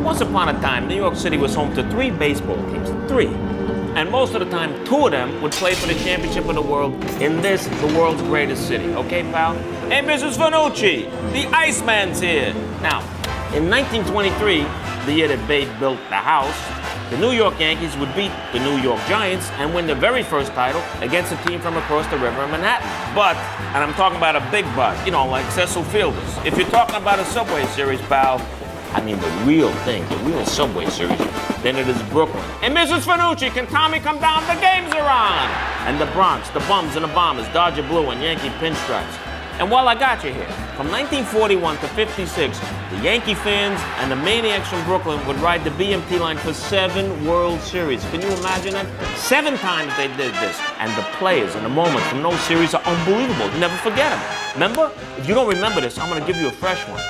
Once upon a time, New York City was home to 3 baseball teams. 3. And most of the time, 2 of them would play for the championship of the world in this, the world's greatest city. Okay, pal? Hey, Mrs. Fanucci, the Iceman's here. Now, in 1923, the year that Babe built the house, the New York Yankees would beat the New York Giants and win their very first title against a team from across the river in Manhattan. But, and I'm talking about a big but, you know, like Cecil Fielders. If you're talking about a Subway Series, pal, I mean the real thing, the real Subway Series, then it is Brooklyn. And Mrs. Fanucci, can Tommy come down? The games are on! And the Bronx, the Bums and the Bombers, Dodger Blue and Yankee pinstripes. And while I got you here, from 1941 to 56, the Yankee fans and the maniacs from Brooklyn would ride the BMT line for 7 World Series. Can you imagine that? 7 times they did this. And the players and the moments from those series are unbelievable. Never forget them. Remember? If you don't remember this, I'm going to give you a fresh one.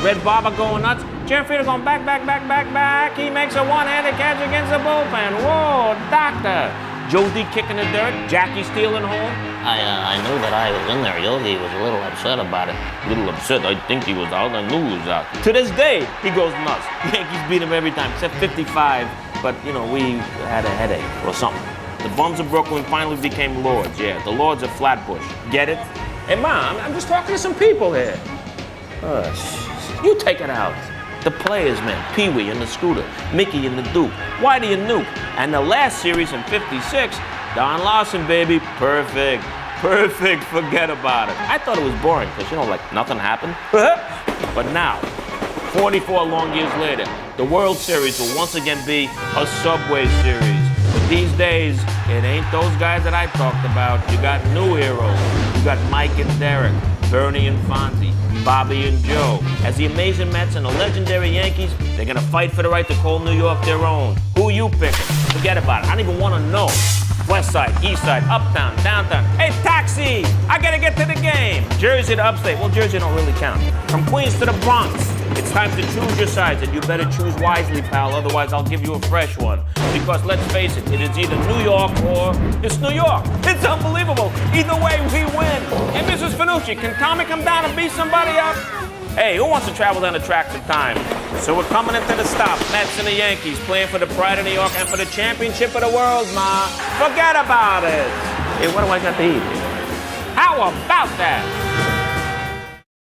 Red Barber going nuts. Jeff Frieda going back. He makes a one-handed catch against the bullpen. Whoa, doctor. Joe D kicking the dirt. Jackie stealing home. I knew that I was in there. Yogi was a little upset about it. A little upset. I think he was out. I knew he was out. To this day, he goes nuts. The Yankees beat him every time, except 55. But, you know, we had a headache or something. The Bums of Brooklyn finally became Lords. Yeah, the Lords of Flatbush. Get it? Hey, Mom, I'm just talking to some people here. You take it out. The players, man. Pee-wee and the Scooter. Mickey and the Duke. Whitey and Nuke. And the last series in 56, Don Larson, baby. Perfect. Forget about it. I thought it was boring because, you know, like nothing happened. But now, 44 long years later, the World Series will once again be a Subway Series. But these days, it ain't those guys that I talked about. You got new heroes. You got Mike and Derek, Bernie and Fonzie, Bobby and Joe. As the amazing Mets and the legendary Yankees, they're gonna fight for the right to call New York their own. Who you picking? Forget about it. I don't even wanna know. West side, east side, uptown, downtown. Hey, taxi! I gotta get to the game. Jersey to upstate. Well, Jersey don't really count. From Queens to the Bronx. It's time to choose your sides, and you better choose wisely, pal. Otherwise, I'll give you a fresh one. Because let's face it, it is either New York or it's New York. It's unbelievable. Either way, we win. Hey, Mrs. Fanucci, can Tommy come down and beat somebody up? Hey, who wants to travel down the tracks of time? So we're coming into the stop. Mets and the Yankees playing for the pride of New York and for the championship of the world, ma. Forget about it. Hey, what do I got to eat? How about that?